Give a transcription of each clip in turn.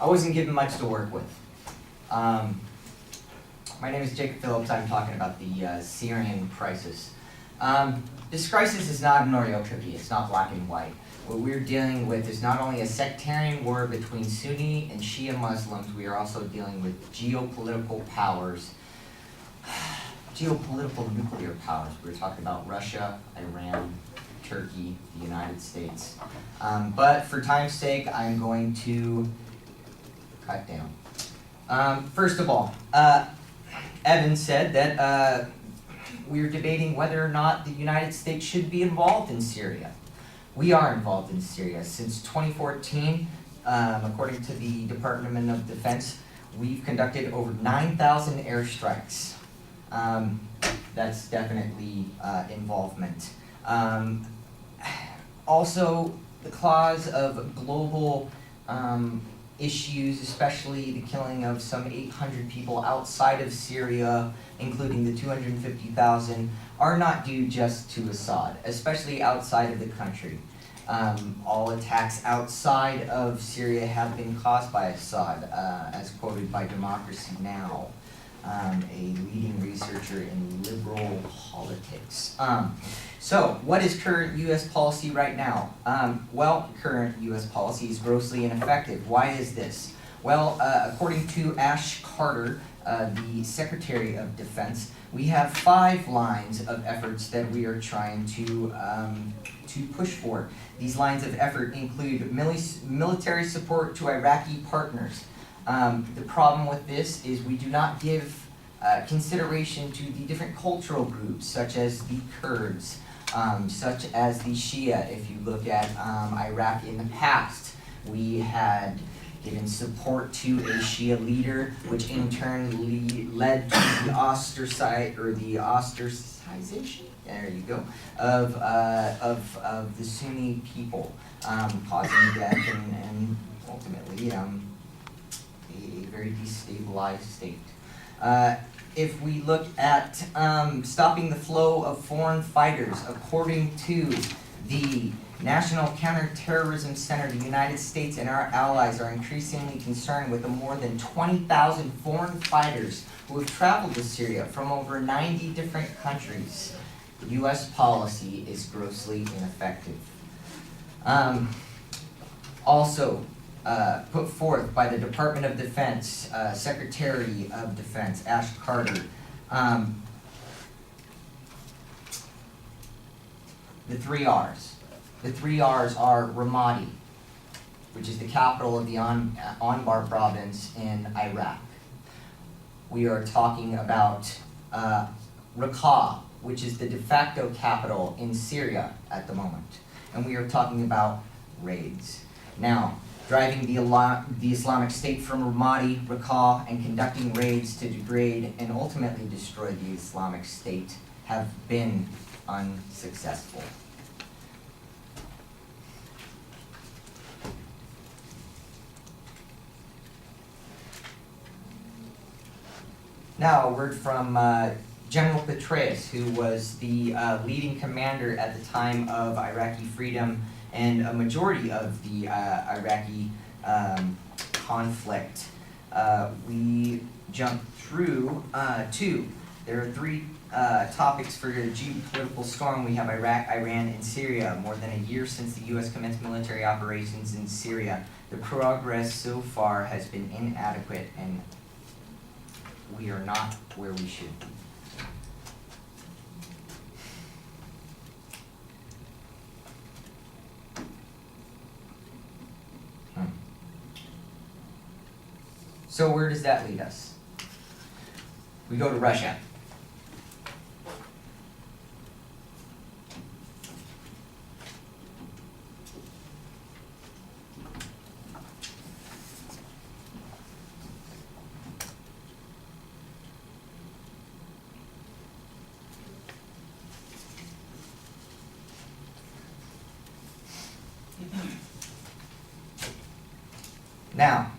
I wasn't given much to work with. My name is Jacob Phillips. I'm talking about the Syrian crisis. This crisis is not an Oreo cookie. It's not black and white. What we're dealing with is not only a sectarian war between Sunni and Shia Muslims, we are also dealing with geopolitical powers, geopolitical nuclear powers. We're talking about Russia, Iran, Turkey, the United States. But for time's sake, I'm going to cut down. First of all, Evan said that we're debating whether or not the United States should be involved in Syria. We are involved in Syria. Since 2014, according to the Department of Defense, we've conducted over 9,000 airstrikes. That's definitely involvement. Also, the cause of global issues, especially the killing of some 800 people outside of Syria, including the 250,000, are not due just to Assad, especially outside of the country. All attacks outside of Syria have been caused by Assad, as quoted by Democracy Now!, a leading researcher in liberal politics. So, what is current U.S. policy right now? Well, current U.S. policy is grossly ineffective. Why is this? Well, according to Ash Carter, the Secretary of Defense, we have 5 lines of efforts that we are trying to push for. These lines of effort include military support to Iraqi partners. The problem with this is we do not give consideration to the different cultural groups, such as the Kurds, such as the Shia. If you look at Iraq in the past, we had given support to a Shia leader, which in turn led to the ostracization, there you go, of the Sunni people, causing death and ultimately a very destabilized state. If we look at stopping the flow of foreign fighters, according to the National Counterterrorism Center, the United States and our allies are increasingly concerned with the more than 20,000 foreign fighters who have traveled to Syria from over 90 different countries. U.S. policy is grossly ineffective. Also, put forth by the Department of Defense, Secretary of Defense, Ash Carter, the 3 R's. The 3 R's are Ramadi, which is the capital of the Anbar province in Iraq. We are talking about Raqqa, which is the de facto capital in Syria at the moment. And we are talking about raids. Now, driving the Islamic State from Ramadi, Raqqa, and conducting raids to degrade and ultimately destroy the Islamic State have been unsuccessful. Now, a word from General Petraeus, who was the leading commander at the time of Iraqi freedom and a majority of the Iraqi conflict. We jump through 2. There are 3 topics for the geopolitical storm. We have Iraq, Iran, and Syria. More than a year since the U.S. commenced military operations in Syria, the progress so far has been inadequate, and we are not where we should be. So where does that lead us? We go to Russia. Now,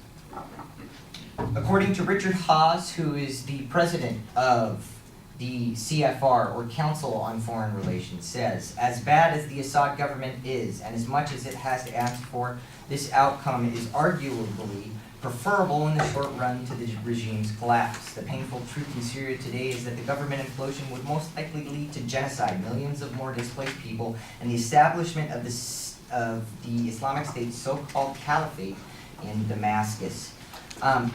according to Richard Hawes, who is the president of the CFR, or Council on Foreign Relations, says, as bad as the Assad government is, and as much as it has to ask for, this outcome is arguably preferable in the short run to the regime's collapse. The painful truth in Syria today is that the government implosion would most likely lead to genocide, millions of more displaced people, and the establishment of the Islamic State's so-called caliphate in Damascus.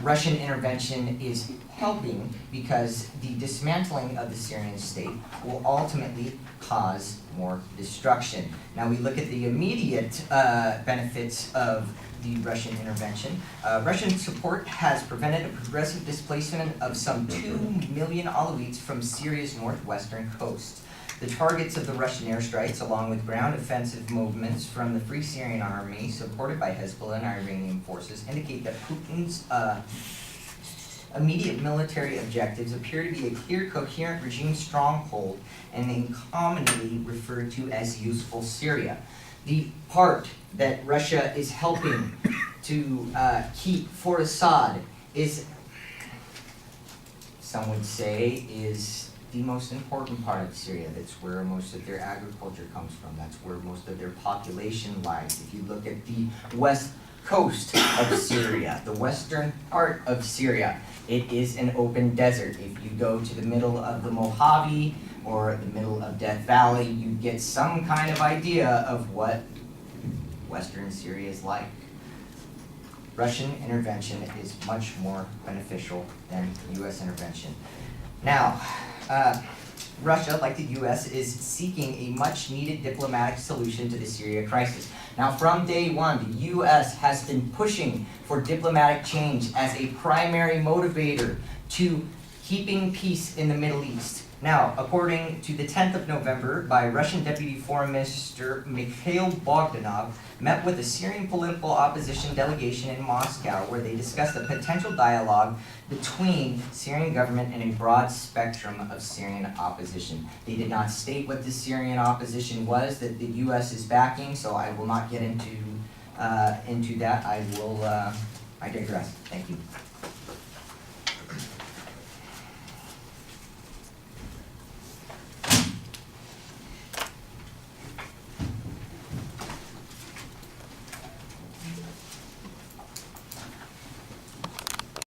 Russian intervention is helping because the dismantling of the Syrian state will ultimately cause more destruction. Now we look at the immediate benefits of the Russian intervention. Russian support has prevented a progressive displacement of some 2 million Alawites from Syria's northwestern coast. The targets of the Russian airstrikes, along with ground offensive movements from the Free Syrian Army, supported by Hezbollah and Iranian forces, indicate that Putin's immediate military objectives appear to be a clear, coherent regime stronghold and commonly referred to as useful Syria. The part that Russia is helping to keep for Assad is, some would say, is the most important part of Syria. That's where most of their agriculture comes from. That's where most of their population lies. If you look at the west coast of Syria, the western part of Syria, it is an open desert. If you go to the middle of the Mojave or the middle of Death Valley, you get some kind of idea of what western Syria is like. Russian intervention is much more beneficial than U.S. intervention. Now, Russia, like the U.S., is seeking a much-needed diplomatic solution to the Syria crisis. Now, from day one, the U.S. has been pushing for diplomatic change as a primary motivator to keeping peace in the Middle East. Now, according to the 10th of November, by Russian Deputy Foreign Minister Mikhail Bogdanov, met with a Syrian political opposition delegation in Moscow, where they discussed a potential dialogue between Syrian government and a broad spectrum of Syrian opposition. They did not state what the Syrian opposition was that the U.S. is backing, so I will not get into that. I digress. Thank you.